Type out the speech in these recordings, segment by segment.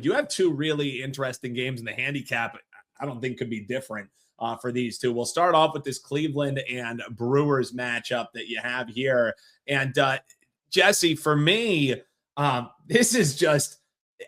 You have two really interesting games, and the handicap, I don't think, could be different for these two. We'll start off with this Cleveland and Brewers matchup that you have here. And Jesse, for me, this is just,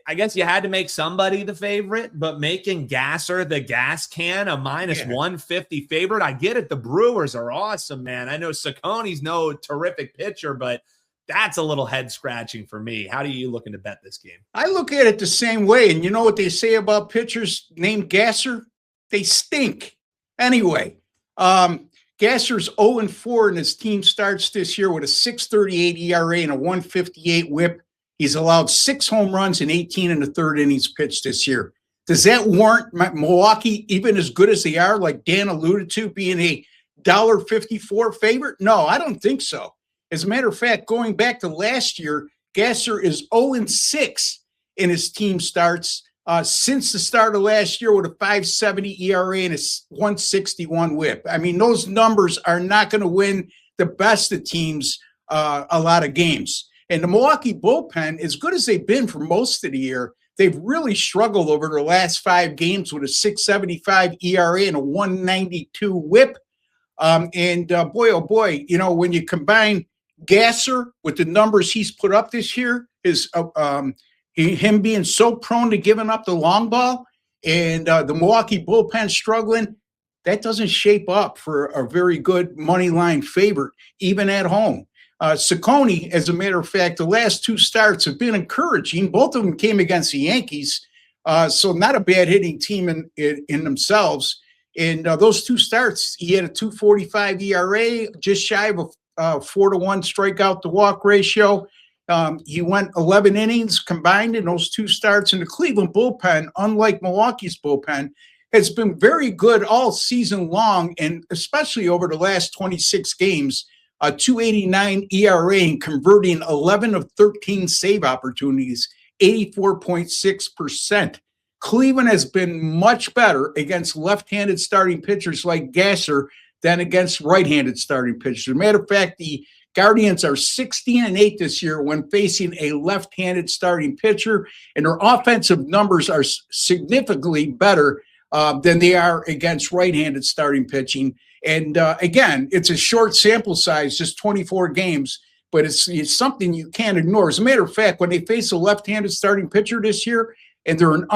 I guess you had to make somebody the favorite, but making Gasser the gas can a minus 150 favorite. I get it. The Brewers are awesome, man. I know Sacconi's no terrific pitcher, but that's a little head scratching for me. How do you looking to bet this game? I look at it the same way. And you know what they say about pitchers named Gasser? They stink. Anyway, Gasser's 0-4 in his team starts this year with a 6.38 ERA and a 1.58 whip. He's allowed 6 home runs in 18 and a third innings pitched this year. Does that warrant Milwaukee, even as good as they are, like Dan alluded to, being a $1.54 favorite? No, I don't think so. As a matter of fact, going back to last year, Gasser is 0-6 in his team starts since the start of last year with a 5.70 ERA and a 1.61 whip. I mean, those numbers are not going to win the best of teams a lot of games. And the Milwaukee bullpen, as good as they've been for most of the year, they've really struggled over their last 5 games with a 6.75 ERA and a 1.92 whip. Boy, oh boy, you know, when you combine Gasser with the numbers he's put up this year, him being so prone to giving up the long ball, and the Milwaukee bullpen struggling, that doesn't shape up for a very good money line favorite, even at home. Sacconi, as a matter of fact, the last 2 starts have been encouraging. Both of them came against the Yankees, so not a bad hitting team in themselves. And those 2 starts, he had a 2.45 ERA, just shy of a 4-to-1 strikeout to walk ratio. He went 11 innings combined in those 2 starts. And the Cleveland bullpen, unlike Milwaukee's bullpen, has been very good all season long, and especially over the last 26 games. A 2.89 ERA and converting 11 of 13 save opportunities, 84.6%. Cleveland has been much better against left-handed starting pitchers like Gasser than against right-handed starting pitchers. As a matter of fact, the Guardians are 16-8 this year when facing a left-handed starting pitcher, and their offensive numbers are significantly better than they are against right-handed starting pitching. And again, it's a short sample size, just 24 games, but it's something you can't ignore. As a matter of fact, when they face a left-handed starting pitcher this year, and they're an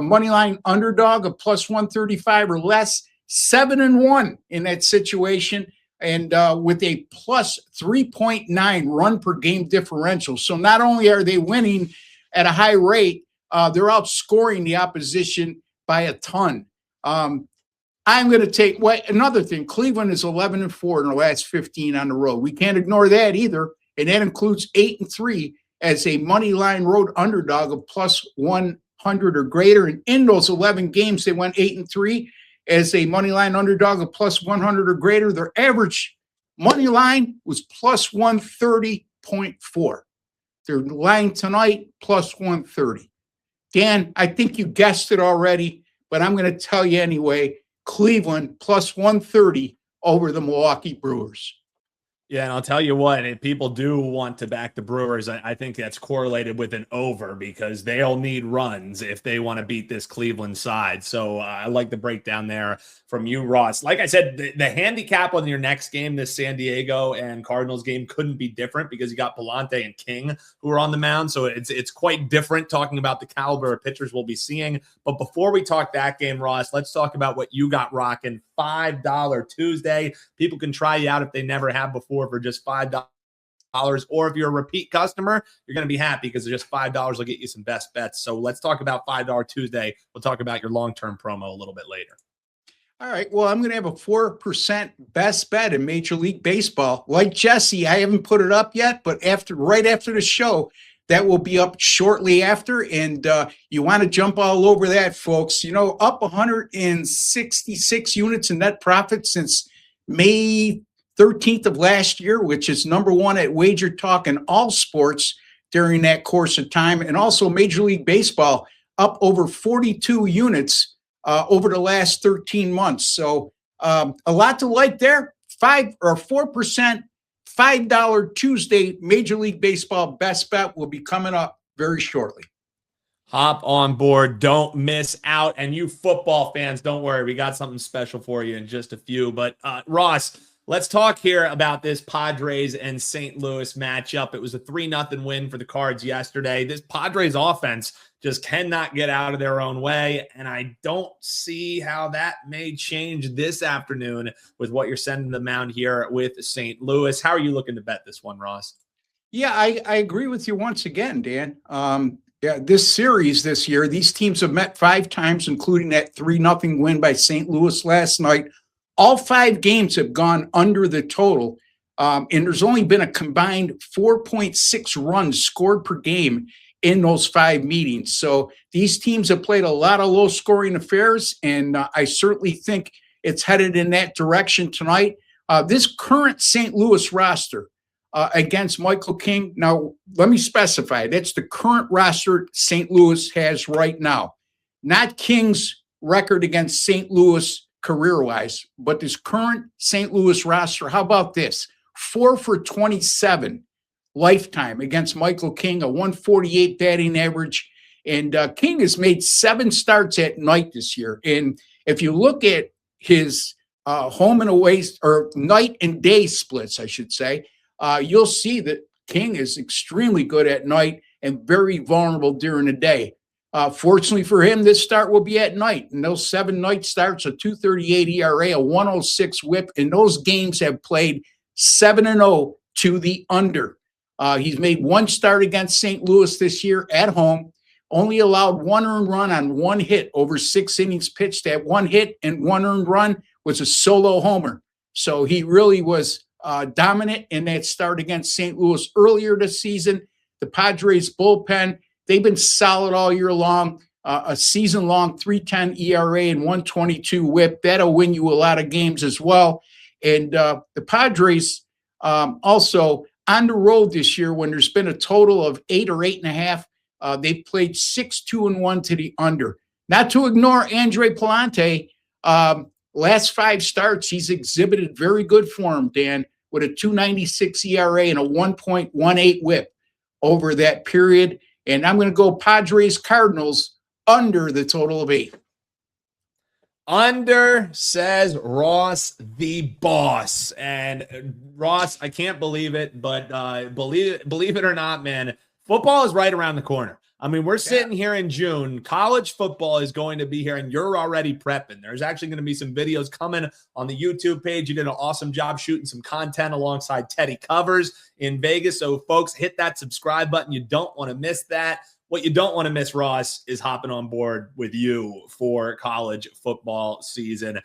money line underdog of plus 135 or less, 7-1 in that situation, and with a plus 3.9 run per game differential. So not only are they winning at a high rate, they're outscoring the opposition by a ton. I'm going to take another thing. Cleveland is 11-4 in the last 15 on the road. We can't ignore that either. And that includes 8-3 as a money line road underdog of plus 100 or greater. And in those 11 games, they went 8-3 as a money line underdog of plus 100 or greater. Their average money line was plus 130.4. Their line tonight, plus 130. Dan, I think you guessed it already, but I'm going to tell you anyway. Cleveland plus 130 over the Milwaukee Brewers. Yeah, and I'll tell you what, if people do want to back the Brewers, I think that's correlated with an over because they'll need runs if they want to beat this Cleveland side. So I like the breakdown there from you, Ross. Like I said, the handicap on your next game, this San Diego and Cardinals game, couldn't be different because you got Palante and King who are on the mound. So it's quite different talking about the caliber of pitchers we'll be seeing. But before we talk that game, Ross, let's talk about what you got rocking. $5 Tuesday. People can try you out if they never have before for just $5. Or if you're a repeat customer, you're going to be happy because just $5 will get you some best bets. So let's talk about $5 Tuesday. We'll talk about your long-term promo a little bit later. All right. Well, I'm going to have a 4% best bet in Major League Baseball. Like Jesse, I haven't put it up yet, but right after the show, that will be up shortly after. And you want to jump all over that, folks. You know, up 166 units in net profit since May 13th of last year, which is number 1 at WagerTalk in all sports during that course of time. And also Major League Baseball up over 42 units over the last 13 months. So a lot to like there. 4%. $5 Tuesday Major League Baseball best bet will be coming up very shortly. Hop on board. Don't miss out. And you football fans, don't worry. We got something special for you in just a few. But Ross, let's talk here about this Padres and St. Louis matchup. It was a 3-0 win for the Cards yesterday. This Padres offense just cannot get out of their own way. And I don't see how that may change this afternoon with what you're sending the mound here with St. Louis. How are you looking to bet this one, Ross? Yeah, I agree with you once again, Dan. Yeah, this series this year, these teams have met 5 times, including that 3-0 win by St. Louis last night. All 5 games have gone under the total, and there's only been a combined 4.6 runs scored per game in those 5 meetings. So these teams have played a lot of low-scoring affairs, and I certainly think it's headed in that direction tonight. This current St. Louis roster, against Michael King. Now, let me specify, that's the current roster St. Louis has right now, not King's record against St. Louis career-wise, but this current St. Louis roster. How about this? 4 for 27 lifetime against Michael King, a 148 batting average. And King has made 7 starts at night this year. And if you look at his home and away, or night and day splits, I should say, you'll see that King is extremely good at night and very vulnerable during the day. Fortunately for him, this start will be at night. And those 7 night starts, a 2.38 ERA, a 106 whip, and those games have played 7-0 to the under. He's made 1 start against St. Louis this year at home, only allowed 1 earned run on 1 hit over 6 innings pitched. That 1 hit and 1 earned run was a solo homer. So he really was dominant in that start against St. Louis earlier this season. The Padres bullpen, they've been solid all year long. A season-long 3.10 ERA and 122 whip. That'll win you a lot of games as well. And the Padres also on the road this year, when there's been a total of 8 or 8.5, they've played 6-2-1 to the under. Not to ignore Andre Palante. Last 5 starts, he's exhibited very good form, Dan, with a 2.96 ERA and a 1.18 whip over that period. And I'm going to go Padres Cardinals under the total of 8. Under, says Ross the boss. And Ross, I can't believe it, but believe it or not, man, football is right around the corner. I mean, we're sitting here in June. College football is going to be here, and you're already prepping. There's actually going to be some videos coming on the YouTube page. You did an awesome job shooting some content alongside Teddy Covers in Vegas. So, folks, hit that subscribe button. You don't want to miss that. What you don't want to miss, Ross, is hopping on board with you for college football season.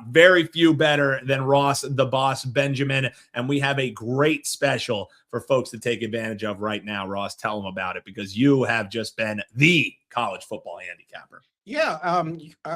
Very few better than Ross, the boss, Benjamin. And we have a great special for folks to take advantage of right now. Ross, tell them about it, because you have just been the college football handicapper. Yeah,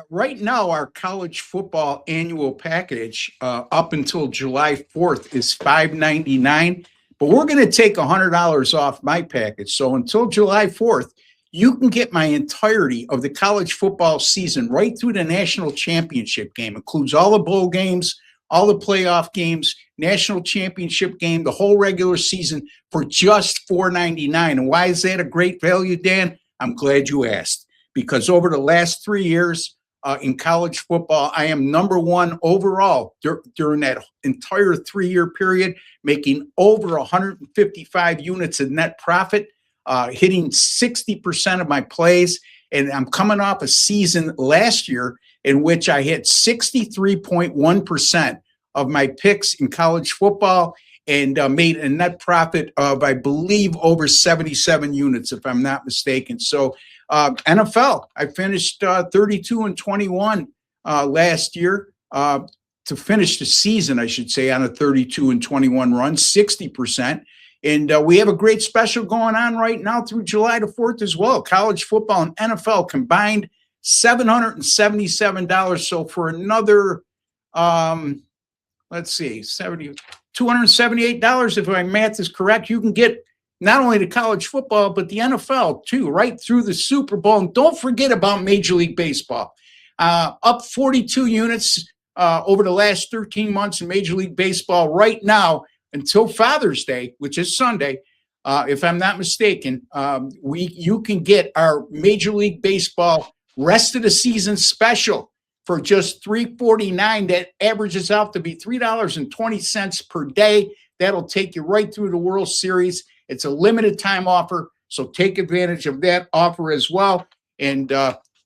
right now our college football annual package up until July 4th is $5.99. But we're going to take $100 off my package. So until July 4th, you can get my entirety of the college football season right through the national championship game. Includes all the bowl games, all the playoff games, national championship game, the whole regular season for just $4.99. And why is that a great value, Dan? I'm glad you asked. Because over the last 3 years in college football, I am number 1 overall during that entire 3-year period, making over 155 units of net profit, hitting 60% of my plays. And I'm coming off a season last year in which I hit 63.1% of my picks in college football and made a net profit of, I believe, over 77 units, if I'm not mistaken. So NFL, I finished 32-21 last year to finish the season, I should say, on a 32-21 run, 60%. And we have a great special going on right now through July the 4th as well. College football and NFL combined, $777. So for another, $278, if my math is correct, you can get not only the college football, but the NFL too, right through the Super Bowl. And don't forget about Major League Baseball. Up 42 units over the last 13 months in Major League Baseball right now until Father's Day, which is Sunday. if I'm not mistaken, you can get our Major League Baseball rest of the season special for just $3.49. That averages out to be $3.20 per day. That'll take you right through the World Series. It's a limited time offer, so take advantage of that offer as well. And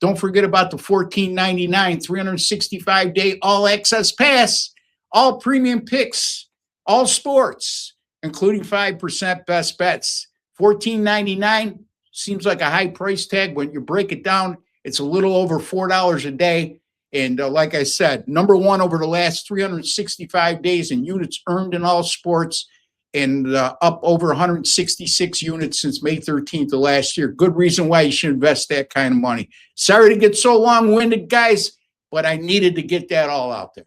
don't forget about the $14.99 365-day all access pass, all premium picks, all sports, including 5% best bets. $14.99 seems like a high price tag. When you break it down, it's a little over $4 a day. And like I said, number one over the last 365 days in units earned in all sports, and up over 166 units since May 13th of last year. Good reason why you should invest that kind of money. Sorry to get so long-winded, guys, but I needed to get that all out there.